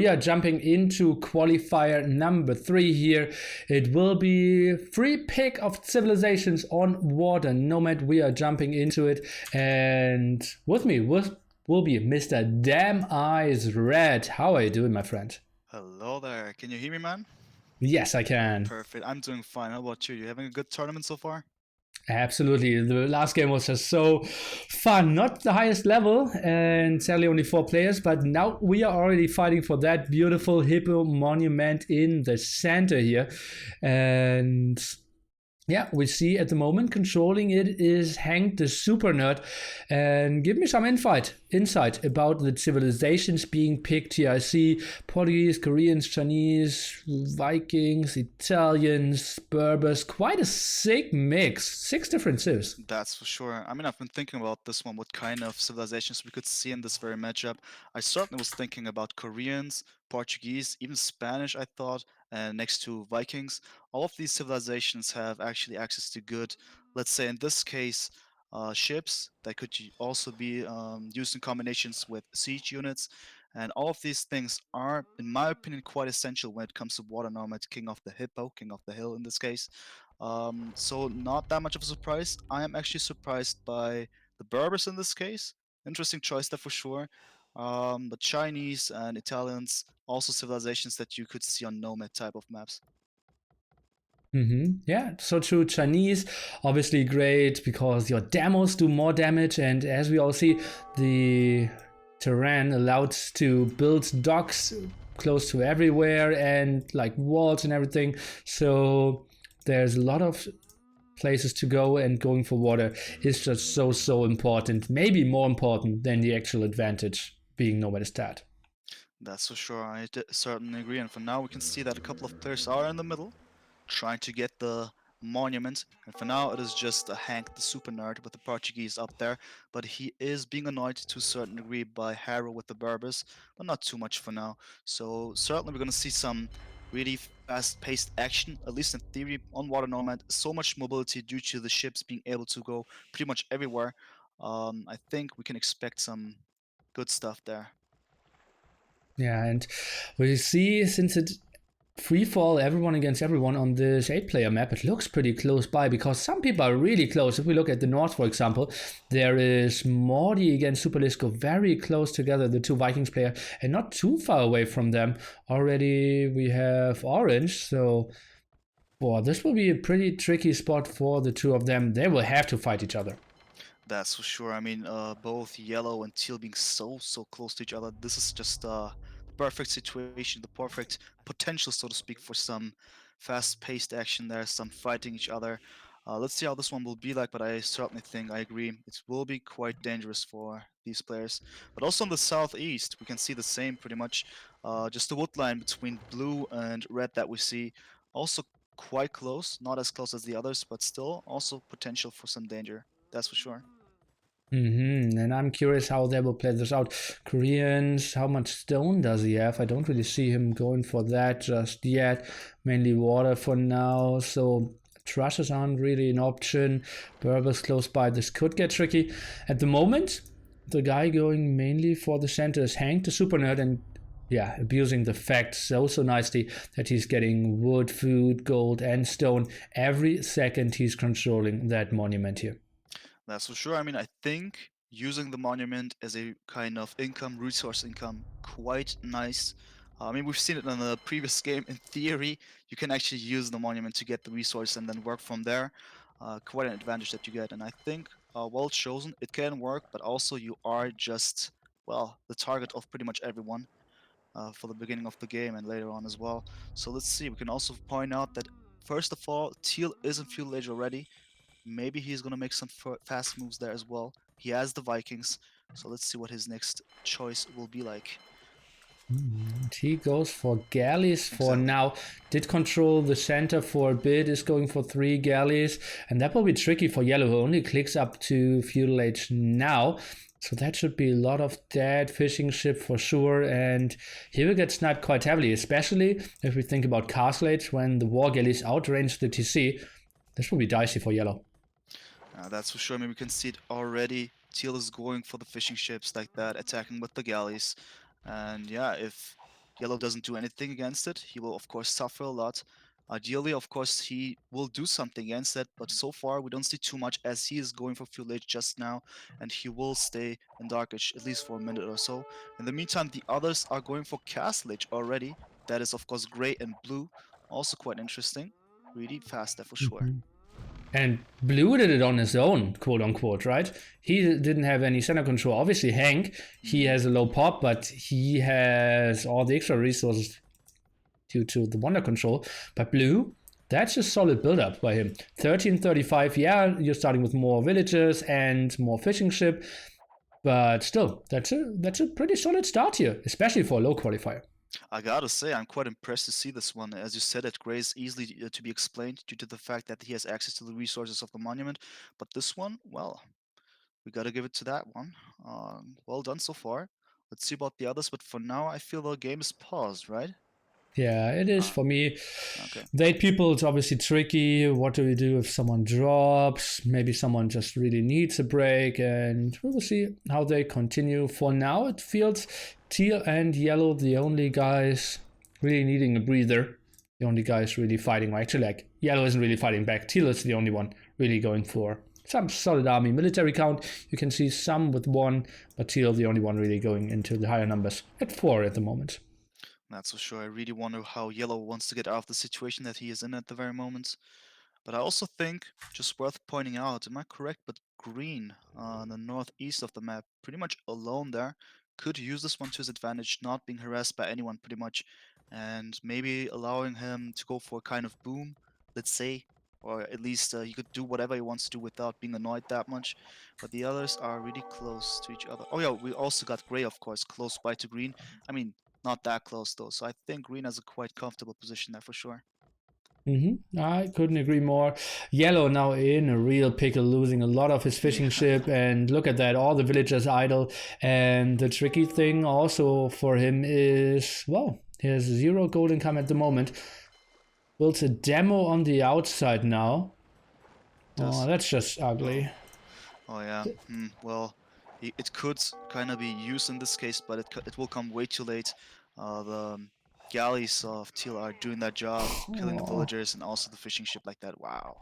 we are jumping into qualifier number 3 here. It will be free pick of civilizations on water nomad. We are jumping into it, and with me will be Mr. Damn Eyes Red. How are you doing, my friend? Hello there. Can you hear me, man? Yes, I can. Perfect. I'm doing fine. How about you? You having a good tournament so far? Absolutely. The last game was just so fun. Not the highest level, and sadly only 4 players, but now we are already fighting for that beautiful hippo monument in the center here. And yeah, we see at the moment controlling it is Hank the Super Nerd. And give me some insight about the civilizations being picked here. I see Portuguese, Koreans, Chinese, Vikings, Italians, Berbers. Quite a sick mix. 6 different civs. That's for sure. I mean, I've been thinking about this one, what kind of civilizations we could see in this very matchup. I certainly was thinking about Koreans, Portuguese, even Spanish, I thought, and next to Vikings. All of these civilizations have actually access to good, let's say in this case, ships that could also be used in combinations with siege units. And all of these things are, in my opinion, quite essential when it comes to water nomad, king of the hippo, king of the hill in this case. So not that much of a surprise. I am actually surprised by the Berbers in this case. Interesting choice there for sure. But Chinese and Italians, also civilizations that you could see on Nomad type of maps. Yeah, so true. Chinese, obviously great because your demos do more damage, and as we all see, the terrain allowed to build docks close to everywhere and like walls and everything. So there's a lot of places to go, and going for water is just so important. Maybe more important than the actual advantage being nowhere to start. That's for sure. I certainly agree. And for now, we can see that a couple of players are in the middle, trying to get the monument. And for now, it is just a Hank, the super nerd, with the Portuguese up there. But he is being annoyed to a certain degree by Harrow with the Berbers, but not too much for now. So certainly, we're going to see some really fast-paced action, at least in theory, on Water Nomad. So much mobility due to the ships being able to go pretty much everywhere. I think we can expect some good stuff there. Yeah, and we see, since it free fall everyone against everyone on this 8-player map, it looks pretty close by because some people are really close. If we look at the north, for example, there is Morty against Superlisco very close together, the 2 Vikings player, and not too far away from them. Already we have Orange, so boy, this will be a pretty tricky spot for the 2 of them. They will have to fight each other. That's for sure. I mean, both yellow and teal being so close to each other. This is just the perfect situation, the perfect potential, so to speak, for some fast-paced action there, some fighting each other. Let's see how this one will be like, but I certainly think I agree. It will be quite dangerous for these players. But also on the southeast, we can see the same pretty much. Just the wood line between blue and red that we see. Also quite close, not as close as the others, but still also potential for some danger. That's for sure. And I'm curious how they will play this out. Koreans, how much stone does he have? I don't really see him going for that just yet. Mainly water for now, so trusses aren't really an option. Berbers close by. This could get tricky. At the moment, the guy going mainly for the center is Hank, the super nerd, and yeah, abusing the fact so nicely that he's getting wood, food, gold, and stone every second he's controlling that monument here. That's for sure. I mean, I think using the monument as a kind of income, resource income, quite nice. I mean, we've seen it in the previous game. In theory, you can actually use the monument to get the resource and then work from there. Quite an advantage that you get. And I think, well chosen, it can work, but also you are just, well, the target of pretty much everyone for the beginning of the game and later on as well. So let's see. We can also point out that, first of all, Teal is in Feudal Age already. Maybe he's going to make some fast moves there as well. He has the Vikings, so let's see what his next choice will be like. He goes for galleys for Exactly. now. Did control the center for a bit, is going for 3 galleys, and that will be tricky for yellow, who only clicks up to Feudal Age now. So that should be a lot of dead fishing ship for sure, and he will get sniped quite heavily, especially if we think about Castle Age when the war galleys outrange the TC. This will be dicey for yellow. That's for sure. I mean, we can see it already. Teal is going for the fishing ships like that, attacking with the galleys. And yeah, if Yellow doesn't do anything against it, he will of course suffer a lot. Ideally, of course, he will do something against it, but so far we don't see too much as he is going for Fuel Age just now, and he will stay in Darkish at least for a minute or so. In the meantime, the others are going for Castle Age already. That is, of course, gray and blue. Also quite interesting. Really fast there for sure. Mhm. And Blue did it on his own, quote unquote, right? He didn't have any center control. Obviously, Hank, he Mm, has a low pop, but he has all the extra resources due to the wonder control. But Blue, that's a solid build-up by him. 1335, yeah, you're starting with more villages and more fishing ship, but still, that's a pretty solid start here, especially for a low qualifier. I gotta say, I'm quite impressed to see this one. As you said, it Gray is easily to be explained due to the fact that he has access to the resources of the monument. But this one, well, we gotta give it to that one. Well done so far. Let's see about the others, but for now, I feel the game is paused, right? Yeah, it is Uh, for me. okay. The 8 people, it's obviously tricky. What do we do if someone drops? Maybe someone just really needs a break, and we will see how they continue. For now, it feels teal and yellow the only guys really needing a breather. The only guys really fighting. Well, actually, like yellow isn't really fighting back. Teal is the only one really going for some solid army. Military count, you can see some with 1, but teal the only one really going into the higher numbers at 4 at the moment. That's for sure. I really wonder how Yellow wants to get out of the situation that he is in at the very moment. But I also think, just worth pointing out, am I correct? But Green, on the northeast of the map, pretty much alone there, could use this one to his advantage, not being harassed by anyone pretty much, and maybe allowing him to go for a kind of boom, let's say, or at least he could do whatever he wants to do without being annoyed that much. But the others are really close to each other. Oh yeah, we also got Gray, of course, close by to Green. I mean, not that close though, so I think Green has a quite comfortable position there for sure. I couldn't agree more. Yellow now in a real pickle, losing a lot of his fishing Yeah. ship, and look at that, all the villagers idle. And the tricky thing also for him is, well, he has 0 gold income at the moment. Builds a demo on the outside now. Oh, Does. that's just ugly. Oh. Oh yeah. Well, it could kind of be used in this case, but it will come way too late. The galleys of Teal are doing that job, killing the Oh, villagers and also the fishing ship like that. Wow.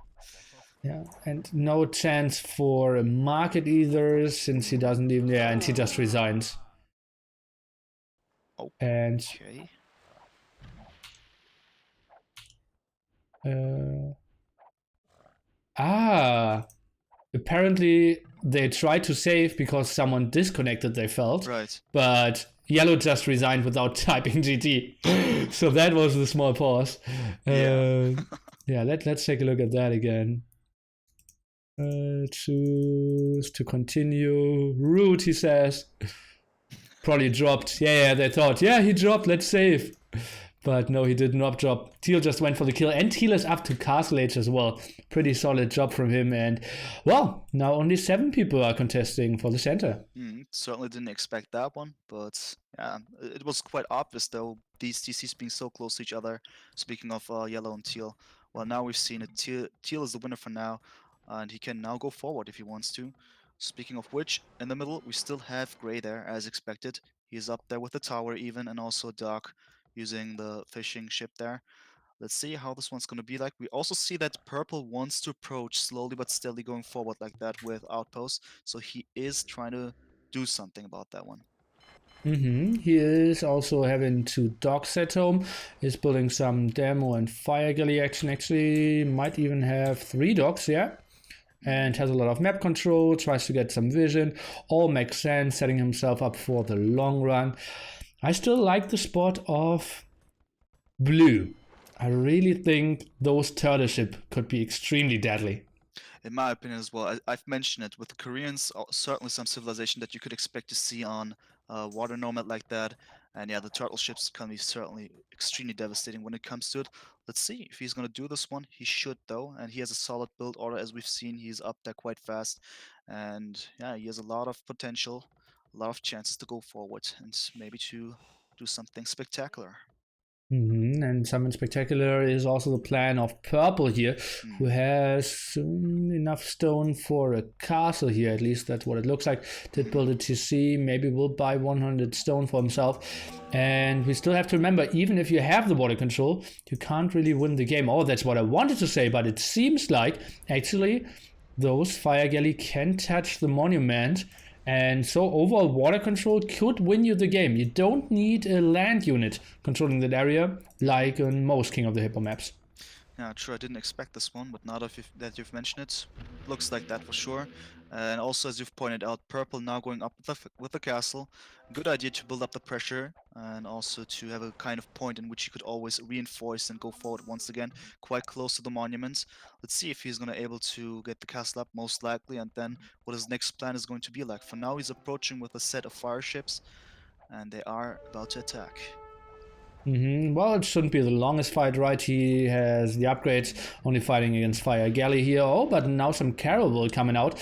yeah, and no chance for a market either, since he doesn't even. Yeah, and he just resigns. And Okay. uh, ah, apparently they tried to save because someone disconnected, they felt, Right. but Yellow just resigned without typing GT. So that was the small pause. Yeah. Yeah, let's take a look at that again. Choose to continue. Root, he says. Probably dropped. Yeah, they thought, yeah, he dropped, let's save. But no, he did not drop. Teal just went for the kill. And Teal is up to Castle Age as well. Pretty solid job from him. And, well, now only 7 people are contesting for the center. Certainly didn't expect that one, but yeah, it was quite obvious though, these TCs being so close to each other. Speaking of yellow and teal, well, now we've seen it. Teal is the winner for now, and he can now go forward if he wants to. Speaking of which, in the middle, we still have Gray there, as expected. He's up there with the tower even, and also Doc using the fishing ship there. Let's see how this one's going to be like. We also see that Purple wants to approach slowly but steadily going forward like that with Outposts. So he is trying to do something about that one. He is also having 2 docks at home. He's building some demo and fire galley action. Actually, might even have 3 docks, yeah. And has a lot of map control, tries to get some vision. All makes sense, setting himself up for the long run. I still like the spot of Blue. I really think those turtle ship could be extremely deadly. In my opinion as well, I've mentioned it with the Koreans, certainly some civilization that you could expect to see on water nomad like that. And yeah, the turtle ships can be certainly extremely devastating when it comes to it. Let's see if he's going to do this one. He should though, and he has a solid build order as we've seen. He's up there quite fast, and yeah, he has a lot of potential, a lot of chances to go forward and maybe to do something spectacular. And something spectacular is also the plan of Purple here, who Hmm. has enough stone for a castle here. At least that's what it looks like. Did build a TC, maybe will buy 100 stone for himself. And we still have to remember, even if you have the water control, you can't really win the game. Oh, that's what I wanted to say, but it seems like actually those fire galley can touch the monument, and so overall water control could win you the game. You don't need a land unit controlling that area like in most King of the Hippo maps. Yeah, true. I didn't expect this one, but now that you've mentioned it, looks like that for sure. And also, as you've pointed out, purple now going up with the castle. Good idea to build up the pressure and also to have a kind of point in which you could always reinforce and go forward once again, quite close to the monuments. Let's see if he's going to able to get the castle up, most likely, and then what his next plan is going to be like. For now, he's approaching with a set of fire ships, and they are about to attack. Well, it shouldn't be the longest fight, right? He has the upgrades, only fighting against Fire Galley here. Oh, but now some Caravel coming out.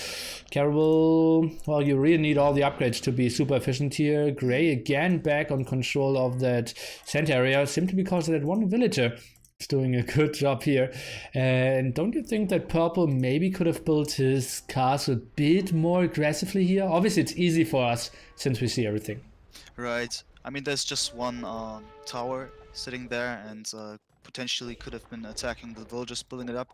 Caravel, well, you really need all the upgrades to be super efficient here. Gray again back on control of that center area, simply because that one villager is doing a good job here. And don't you think that Purple maybe could have built his castle a bit more aggressively here? Obviously, it's easy for us since we see everything. Right. I mean, there's just one tower sitting there, and potentially could have been attacking the villagers, building it up.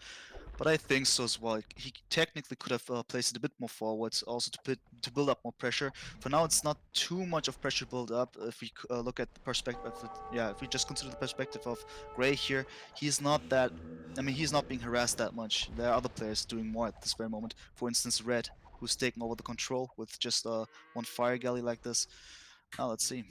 But I think so as well. He technically could have placed it a bit more forwards, also to build up more pressure. For now, it's not too much of pressure build up. If we look at the perspective, yeah, if we just consider the perspective of Gray here, he's not that. I mean, he's not being harassed that much. There are other players doing more at this very moment. For instance, Red, who's taking over the control with just one fire galley like this. Now let's see.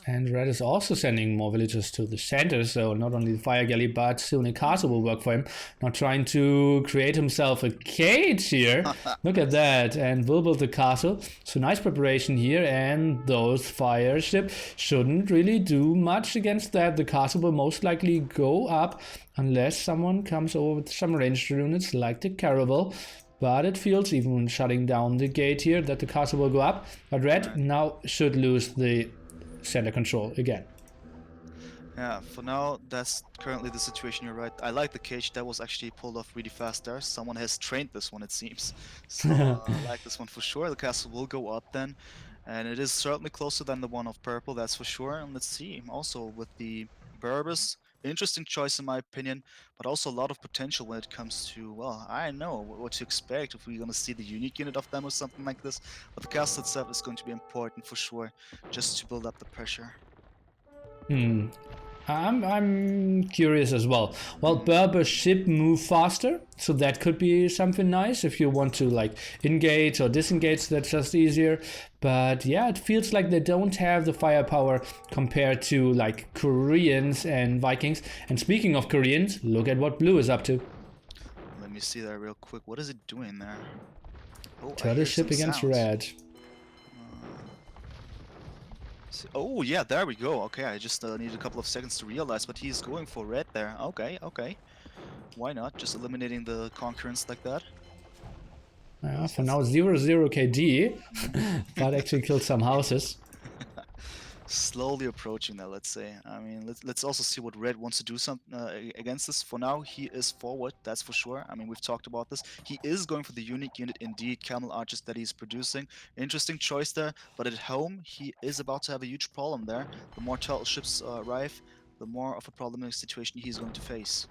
And Red is also sending more villagers to the center, so not only the Fire Galley, but soon a castle will work for him. Not trying to create himself a cage here. Look at that, and will build the castle. So nice preparation here, and those fire ships shouldn't really do much against that. The castle will most likely go up, unless someone comes over with some ranged units like the Caravel. But it feels, even when shutting down the gate here, that the castle will go up. But Red now should lose the center control again. Yeah, for now, that's currently the situation. You're right. I like the cage. That was actually pulled off really fast there. Someone has trained this one, it seems. So I like this one for sure. The castle will go up then. And it is certainly closer than the one of purple, that's for sure. And let's see. Also, with the Berbers, interesting choice in my opinion, but also a lot of potential when it comes to, well, I don't know what to expect if we're going to see the unique unit of them or something like this. But the castle itself is going to be important for sure, just to build up the pressure. I'm curious as well. Well, Berber ship move faster, so that could be something nice if you want to like engage or disengage. That's just easier. But yeah, it feels like they don't have the firepower compared to like Koreans and Vikings. And speaking of Koreans, look at what Blue is up to. Let me see that real quick. What is it doing there? Oh, I Turtle hear ship some against sounds. Red. Oh, yeah, there we go. Okay, I just needed a couple of seconds to realize, but he's going for red there. Okay, okay. Why not? Just eliminating the concurrence like that. For now, 0-0 KD, but actually killed some houses. Slowly approaching that, let's say. I mean, let's also see what red wants to do against this. For now, he is forward, that's for sure. I mean, we've talked about this. He is going for the unique unit indeed, camel archers that he's producing. Interesting choice there, but at home, he is about to have a huge problem there. The more turtle ships arrive, the more of a problematic situation he's going to face.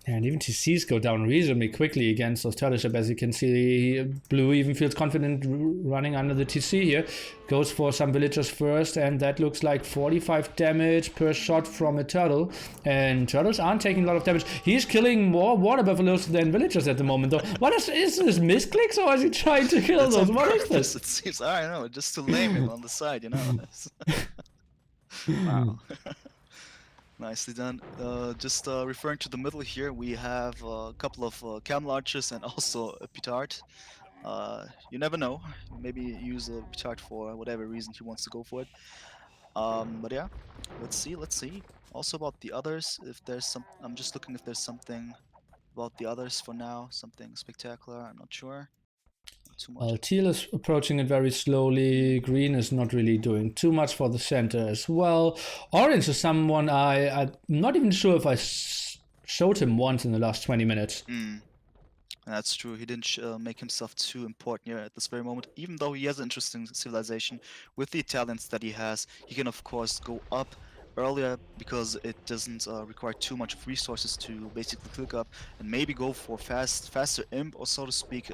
And even TCs go down reasonably quickly against those turtle ship. As you can see, Blue even feels confident running under the TC here. Goes for some villagers first, and that looks like 45 damage per shot from a turtle. And turtles aren't taking a lot of damage. He's killing more water buffaloes than villagers at the moment, though. What is this, misclicks, or is he trying to kill those? What is this? It seems, I don't know, just to lame him on the side, you know. Wow. Nicely done. Just referring to the middle here, we have a couple of camel archers and also a petard. You never know. Maybe use a petard for whatever reason he wants to go for it. But yeah, let's see. Let's see. Also about the others, if there's some. I'm just looking if there's something about the others for now. Something spectacular. I'm not sure. too much. Teal is approaching it very slowly. Green is not really doing too much for the center as well. Orange is someone I'm not even sure if I showed him once in the last 20 minutes. That's true. He didn't make himself too important here at this very moment. Even though he has an interesting civilization with the Italians that he has, he can of course go up earlier because it doesn't require too much of resources to basically click up and maybe go for faster imp or so to speak,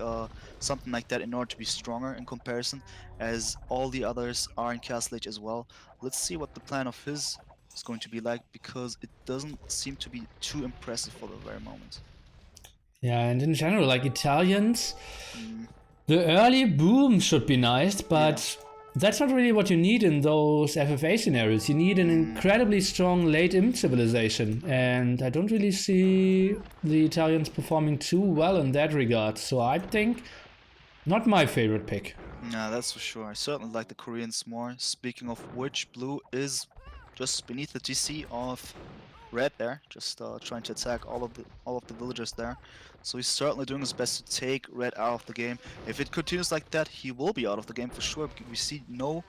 something like that in order to be stronger in comparison, as all the others are in Castle Age as well. Let's see what the plan of his is going to be like, because it doesn't seem to be too impressive for the very moment. Yeah, and in general, like Italians, the early boom should be nice, but that's not really what you need in those FFA scenarios. You need an incredibly strong late imp civilization, and I don't really see the Italians performing too well in that regard. So I think not my favorite pick. Yeah, that's for sure. I certainly like the Koreans more. Speaking of which, blue is just beneath the GC of red there, just trying to attack all of the villagers there. So he's certainly doing his best to take red out of the game. If it continues like that, he will be out of the game for sure. We see no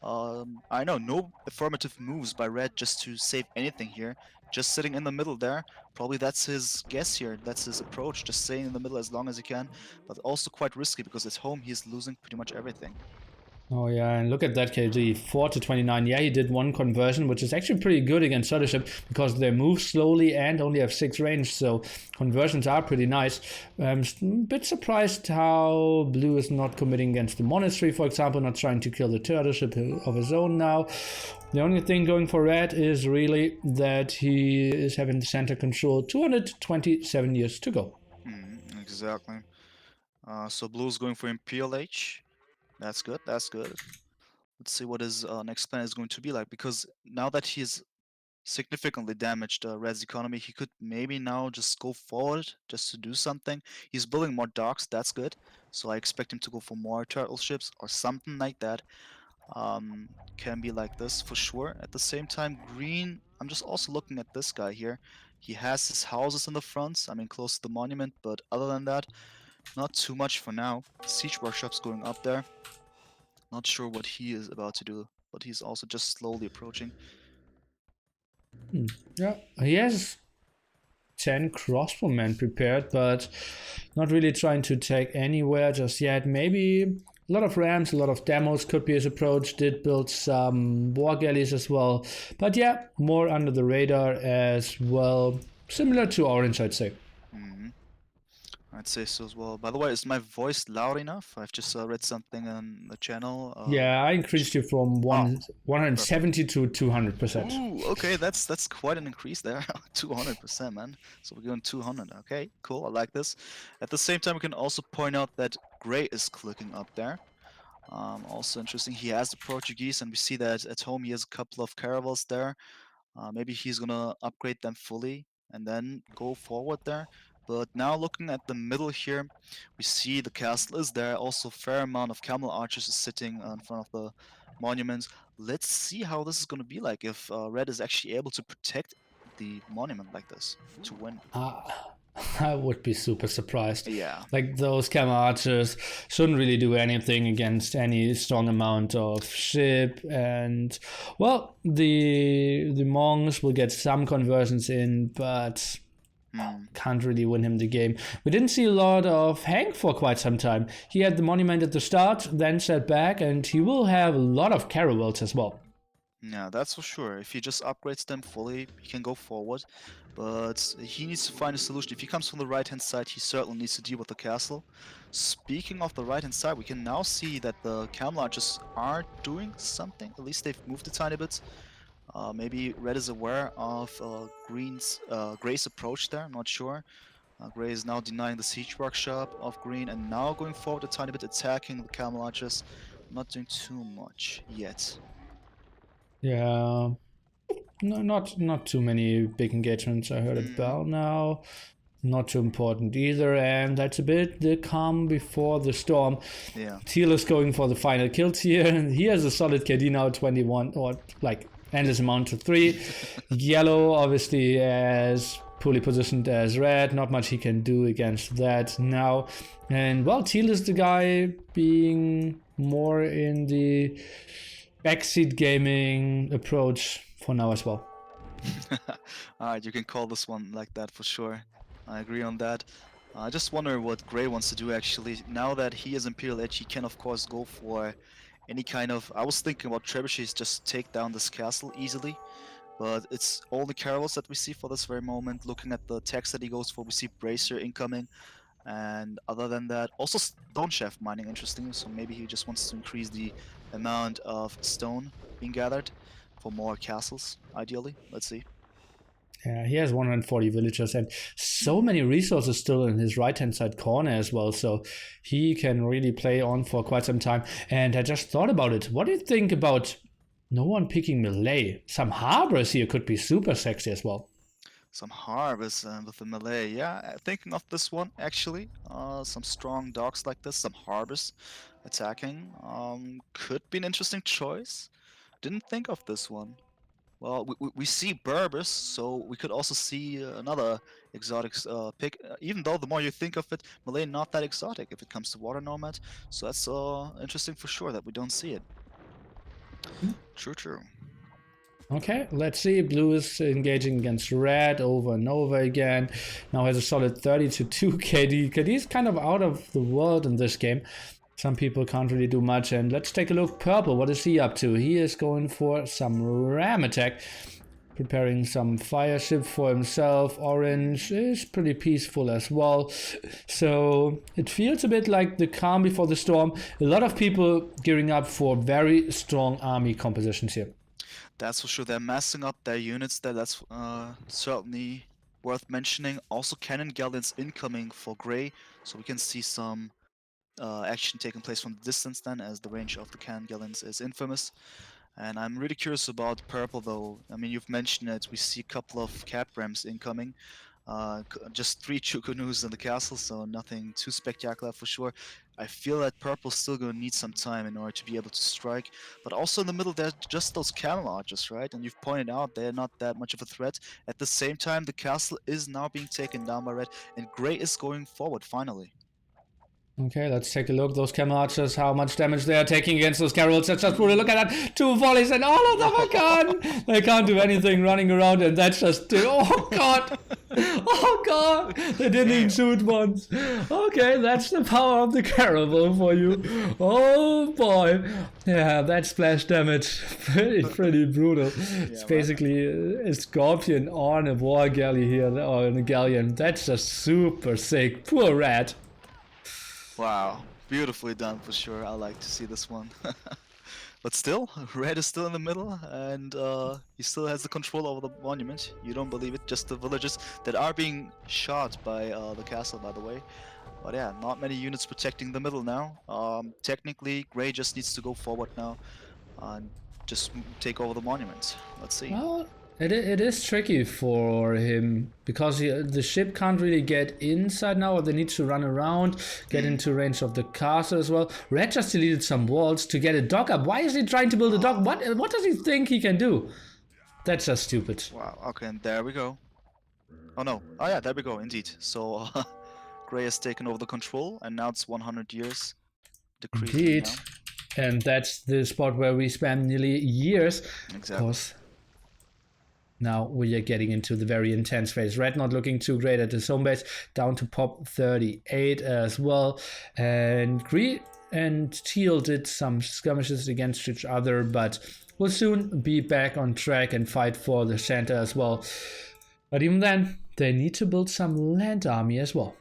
no affirmative moves by red just to save anything here. Just sitting in the middle there. Probably that's his guess here. That's his approach. Just staying in the middle as long as he can. But also quite risky because at home he's losing pretty much everything. Oh yeah, and look at that KD, 4 to 29. Yeah, he did one conversion, which is actually pretty good against Suttership because they move slowly and only have 6 range, so conversions are pretty nice. A bit surprised how blue is not committing against the monastery, for example, not trying to kill the turtleship of his own now. The only thing going for red is really that he is having the center control. 227 years to go. Exactly. So blue's going for Imperial Age. That's good, that's good. Let's see what his next plan is going to be like, because now that he's significantly damaged red's economy, he could maybe now just go forward just to do something. He's building more docks, that's good. So I expect him to go for more turtle ships or something like that. Can be like this for sure. At the same time, green, I'm just also looking at this guy here. He has his houses in the front, I mean close to the monument, but other than that, not too much for now. Siege workshops going up there. Not sure what he is about to do, but he's also just slowly approaching. Yeah, he has 10 crossbowmen prepared, but not really trying to attack anywhere just yet. Maybe a lot of rams, a lot of demos could be his approach. Did build some war galleys as well. But yeah, more under the radar as well. Similar to Orange, I'd say. I'd say so as well. By the way, is my voice loud enough? I've just read something on the channel. Yeah, I increased you from 170 to 200%. Ooh, okay, that's quite an increase there. 200%, man. So we're going 200. Okay, cool. I like this. At the same time, we can also point out that Gray is clicking up there. Also interesting. He has the Portuguese, and we see that at home he has a couple of Caravels there. Maybe he's gonna upgrade them fully and then go forward there. But now looking at the middle here, we see the castle is there. Also, fair amount of camel archers is sitting in front of the monuments. Let's see how this is going to be like if red is actually able to protect the monument like this to win. I would be super surprised. Yeah. Like those camel archers shouldn't really do anything against any strong amount of ship, and well, the monks will get some conversions in, but can't really win him the game. We didn't see a lot of Hank for quite some time. He had the monument at the start, then set back, and he will have a lot of Caravels as well. Yeah, that's for sure. If he just upgrades them fully, he can go forward. But he needs to find a solution. If he comes from the right-hand side, he certainly needs to deal with the castle. Speaking of the right-hand side, we can now see that the camel archers are doing something. At least they've moved a tiny bit. Maybe red is aware of Gray's approach there, I'm not sure. Gray is now denying the siege workshop of green and now going forward a tiny bit, attacking the camel archers. Not doing too much yet. Yeah, no, not too many big engagements. I heard a bell now. Not too important either, and that's a bit the calm before the storm. Yeah. Teal is going for the final kills here, and he has a solid KD now, 21, or like endless amount to 3. Yellow obviously has poorly positioned as red. Not much he can do against that now. And well, teal is the guy being more in the backseat gaming approach for now as well. Alright, you can call this one like that for sure. I agree on that. I just wonder what Gray wants to do actually. Now that he is Imperial Edge, he can of course go for any kind of... I was thinking about trebuchets, just take down this castle easily. But it's only Caravels that we see for this very moment. Looking at the text that he goes for, we see Bracer incoming. And other than that, also stone shaft mining, interesting. So maybe he just wants to increase the amount of stone being gathered for more castles, ideally. Let's see. Yeah, he has 140 villagers and so many resources still in his right-hand side corner as well, so he can really play on for quite some time. And I just thought about it. What do you think about no one picking melee? Some harbors here could be super sexy as well. Some harbors with the melee. Yeah, thinking of this one actually. Some strong dogs like this, some harbors attacking. Could be an interesting choice. Didn't think of this one. Well, we see Berbers, so we could also see another exotic pick. Even though the more you think of it, Malay not that exotic if it comes to water nomad. So that's interesting for sure that we don't see it. True, true. Okay, let's see. Blue is engaging against red over and over again. Now has a solid 32 KD. KD is kind of out of the world in this game. Some people can't really do much. And let's take a look. Purple, what is he up to? He is going for some ram attack. Preparing some fire ship for himself. Orange is pretty peaceful as well. So it feels a bit like the calm before the storm. A lot of people gearing up for very strong army compositions here. That's for sure. They're massing up their units there. That's certainly worth mentioning. Also, cannon galleons incoming for Grey. So we can see some action taking place from the distance then, as the range of the cannon galleons is infamous. And I'm really curious about purple though. I mean, you've mentioned it. We see a couple of cap rams incoming. Just 3 Chukunus in the castle, so nothing too spectacular for sure. I feel that purple's still going to need some time in order to be able to strike. But also in the middle, there's just those camel archers, right? And you've pointed out they're not that much of a threat. At the same time, the castle is now being taken down by red, and Grey is going forward finally. Okay, let's take a look. Those camel archers, how much damage they are taking against those Caravels. That's just brutal. Look at that. 2 volleys and all of them are gone. They can't do anything running around, and that's just... Oh, God. Oh, God. They didn't even shoot once. Okay, that's the power of the Caravel for you. Oh, boy. Yeah, that splash damage. Pretty brutal. It's basically a scorpion on a war galley here, or on a galleon. That's just super sick. Poor rat. Wow, beautifully done for sure. I like to see this one. But still, red is still in the middle, and he still has the control over the monument. You don't believe it, just the villagers that are being shot by the castle, by the way. But yeah, not many units protecting the middle now. Technically, Grey just needs to go forward now and just take over the monument. Let's see. Well, it is tricky for him because the ship can't really get inside now, or they need to run around, get into range of the castle as well. Red just deleted some walls to get a dock up. Why is he trying to build a dock? What does he think he can do? That's just stupid. Wow, okay, and there we go. Oh no, oh yeah, there we go, indeed. So Grey has taken over the control, and now it's 100 years decreasing. Indeed. And that's the spot where we spend nearly years. Exactly. Of course. Now we are getting into the very intense phase. Red not looking too great at his home base, down to pop 38 as well. And green and teal did some skirmishes against each other, but will soon be back on track and fight for the center as well. But even then, they need to build some land army as well.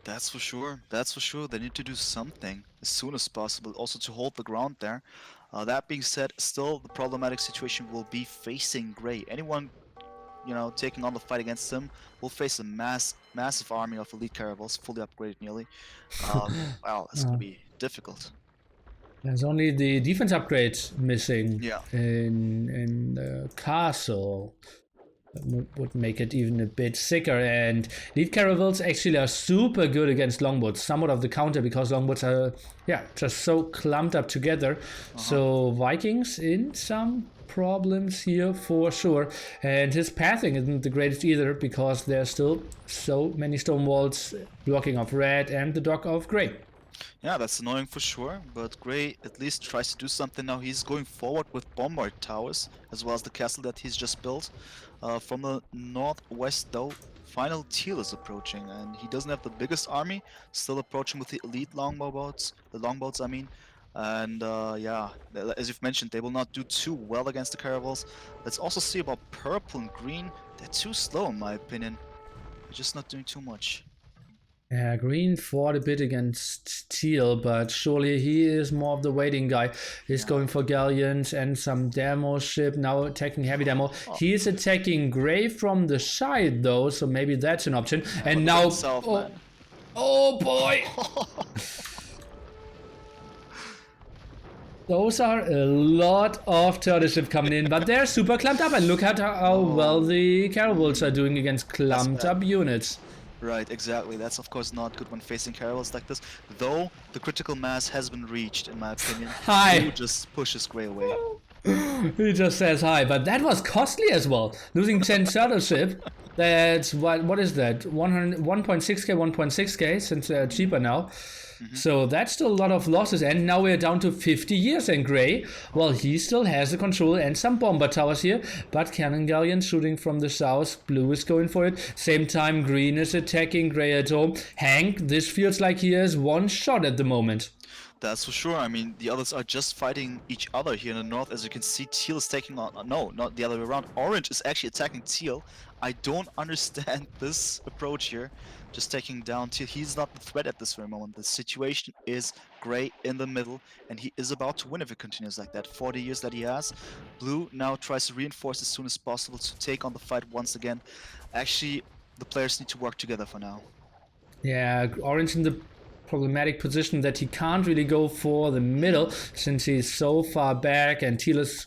That's for sure. That's for sure. They need to do something as soon as possible, also to hold the ground there. That being said, still the problematic situation will be facing Grey. Anyone, you know, taking on the fight against him will face a massive army of elite Caravels, fully upgraded nearly. Wow, that's gonna be difficult. There's only the defense upgrade missing Yeah. in the castle. That would make it even a bit sicker. And lead Caravels actually are super good against Longboats, somewhat of the counter, because Longboats are just so clumped up together. So Vikings in some problems here for sure. And his pathing isn't the greatest either because there's still so many stone walls blocking off red and the dock of gray. Yeah, that's annoying for sure, but Gray at least tries to do something now. He's going forward with bombard towers, as well as the castle that he's just built. From the northwest, though, final Teal is approaching, and he doesn't have the biggest army, still approaching with the elite longboats, I mean. And yeah, as you've mentioned, they will not do too well against the Caravels. Let's also see about purple and green. They're too slow, in my opinion. They're just not doing too much. Yeah, green fought a bit against teal, but surely he is more of the waiting guy. He's going for galleons and some demo ship, now attacking heavy demo. He is attacking gray from the side though, so maybe that's an option. Yeah, and now, himself, oh, man. oh boy! Those are a lot of turtle ship coming in, but they're super clumped up, and look at how well the Caravels are doing against clumped up units. Right, exactly. That's of course not good when facing Caravels like this. Though the critical mass has been reached, in my opinion. Hi. Blue just pushes Gray away. He just says hi, but that was costly as well. Losing 10 turtle ship. That's what is that? 1.6k, 1.6k since they're cheaper now. So that's still a lot of losses, and now we're down to 50 years. And Gray, well, he still has the control and some bomber towers here, but cannon galleons shooting from the south. Blue is going for it. Same time, green is attacking Gray at home. Hank, this feels like he has one shot at the moment. That's for sure. I mean, the others are just fighting each other here in the north. As you can see, Teal is taking on... No, not the other way around. Orange is actually attacking Teal. I don't understand this approach here. Just taking down Teal. He's not the threat at this very moment. The situation is Gray in the middle, and he is about to win if it continues like that. 40 years that he has. Blue now tries to reinforce as soon as possible to take on the fight once again. Actually, the players need to work together for now. Yeah, Orange in the problematic position that he can't really go for the middle since he's so far back, and teal is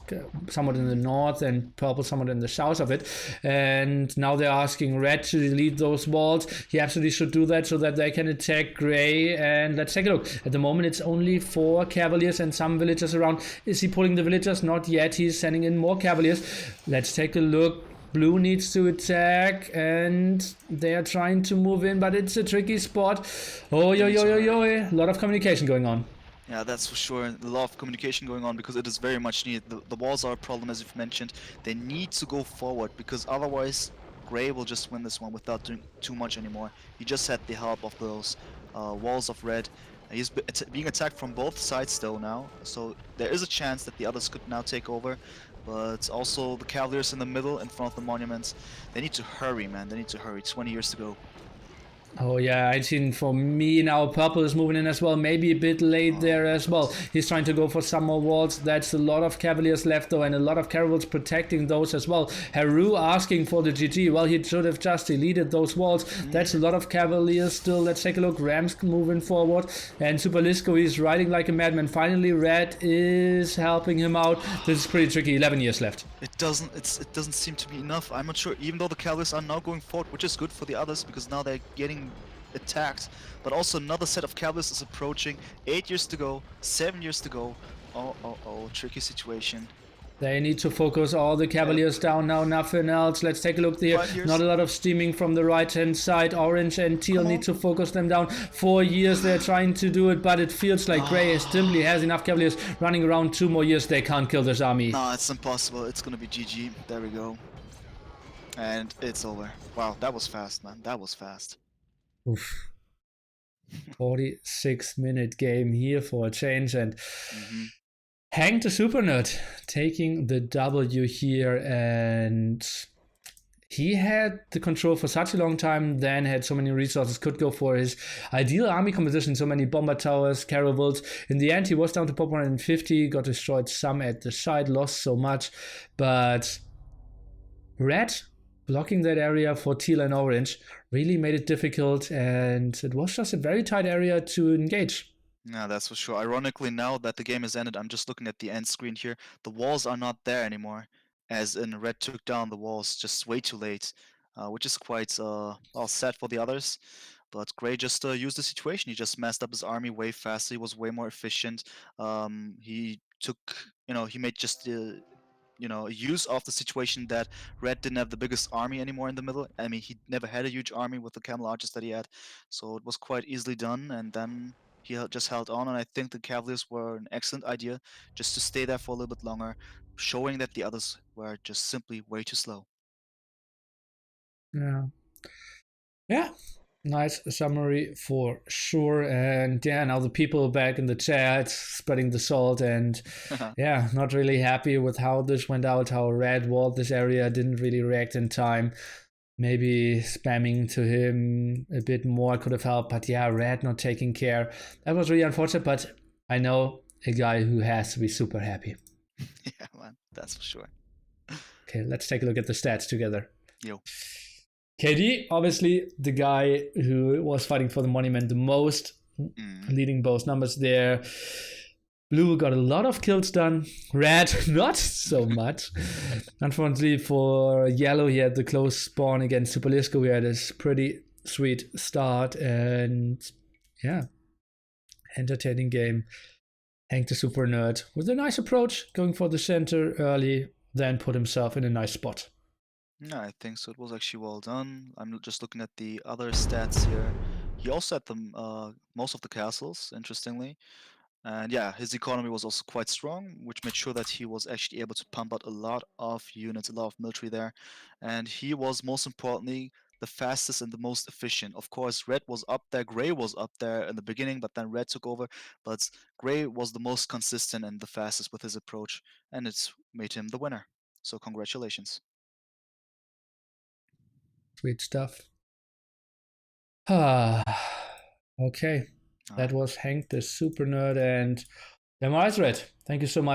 somewhat in the north and purple somewhat in the south of it. And now they're asking red to delete those walls. He absolutely should do that so that they can attack gray. And let's take a look. At the moment it's only 4 cavaliers and some villagers around. Is he pulling the villagers? Not yet. He's sending in more cavaliers. Let's take a look. Blue needs to attack, and they are trying to move in, but it's a tricky spot. Oh, yo, yo, yo, yo, a lot of communication going on. Yeah, that's for sure. A lot of communication going on because it is very much needed. The walls are a problem, as you've mentioned. They need to go forward because otherwise Gray will just win this one without doing too much anymore. He just had the help of those walls of red. He's being attacked from both sides though now, so there is a chance that the others could now take over. But also the Cavaliers in the middle in front of the monuments. They need to hurry, man. They need to hurry. 20 years to go. Oh yeah, I think for me now purple is moving in as well, maybe a bit late there as well. He's trying to go for some more walls. That's a lot of cavaliers left though, and a lot of caravels protecting those as well. Haru asking for the GG. Well, he should have just deleted those walls. That's a lot of cavaliers still. Let's take a look. Rams moving forward, and Superlisco is riding like a madman. Finally red is helping him out. This is pretty tricky. 11 years left. It doesn't seem to be enough. I'm not sure, even though the Cavaliers are now going forward, which is good for the others because now they're getting attacked. But also another set of Cavaliers is approaching. 8 years to go, 7 years to go. Oh, tricky situation. They need to focus all the cavaliers down now, nothing else. Let's take a look here. Not a lot of steaming from the right hand side. Orange and teal need to focus them down. 4 years they're trying to do it, but it feels like gray simply has enough cavaliers running around. 2 more years they can't kill this army. No, it's impossible. It's gonna be GG. There we go. And it's over. Wow, that was fast, man. That was fast. Oof. 46-minute game here for a change, and Hank the Super Nerd taking the W here, and he had the control for such a long time, then had so many resources, could go for his ideal army composition, so many bomber towers, caravels. In the end, he was down to pop 150, got destroyed some at the side, lost so much, but red blocking that area for teal and orange really made it difficult, and it was just a very tight area to engage. Yeah, that's for sure. Ironically, now that the game has ended, I'm just looking at the end screen here. The walls are not there anymore, as in red took down the walls just way too late, which is quite well sad for the others. But Gray just used the situation. He just messed up his army way faster. He was way more efficient. He took, he made just use of the situation that Red didn't have the biggest army anymore in the middle. I mean, he never had a huge army with the camel archers that he had, so it was quite easily done. And then he just held on, and I think the Cavaliers were an excellent idea, just to stay there for a little bit longer, showing that the others were just simply way too slow. Yeah. Yeah. Nice summary for sure. And yeah, now the people back in the chat spreading the salt and yeah, not really happy with how this went out, how Red walled this area, didn't really react in time. Maybe spamming to him a bit more could have helped, but yeah, Red not taking care. That was really unfortunate, but I know a guy who has to be super happy. Yeah, man, that's for sure. Okay, let's take a look at the stats together. Yo. KD, obviously the guy who was fighting for the monument the most, leading both numbers there. Blue got a lot of kills done. Red, not so much. Unfortunately for Yellow, he had the close spawn against Superlisco. We had this pretty sweet start and yeah, entertaining game. Hank the Super Nerd with a nice approach, going for the center early, then put himself in a nice spot. No, I think so. It was actually well done. I'm just looking at the other stats here. He also had most of the castles, interestingly. And yeah, his economy was also quite strong, which made sure that he was actually able to pump out a lot of units, a lot of military there. And he was, most importantly, the fastest and the most efficient. Of course, Red was up there, Gray was up there in the beginning, but then Red took over. But Gray was the most consistent and the fastest with his approach, and it's made him the winner. So congratulations. Sweet stuff. Ah, okay. All That right. was Hank the Super Nerd and Red. Thank you so much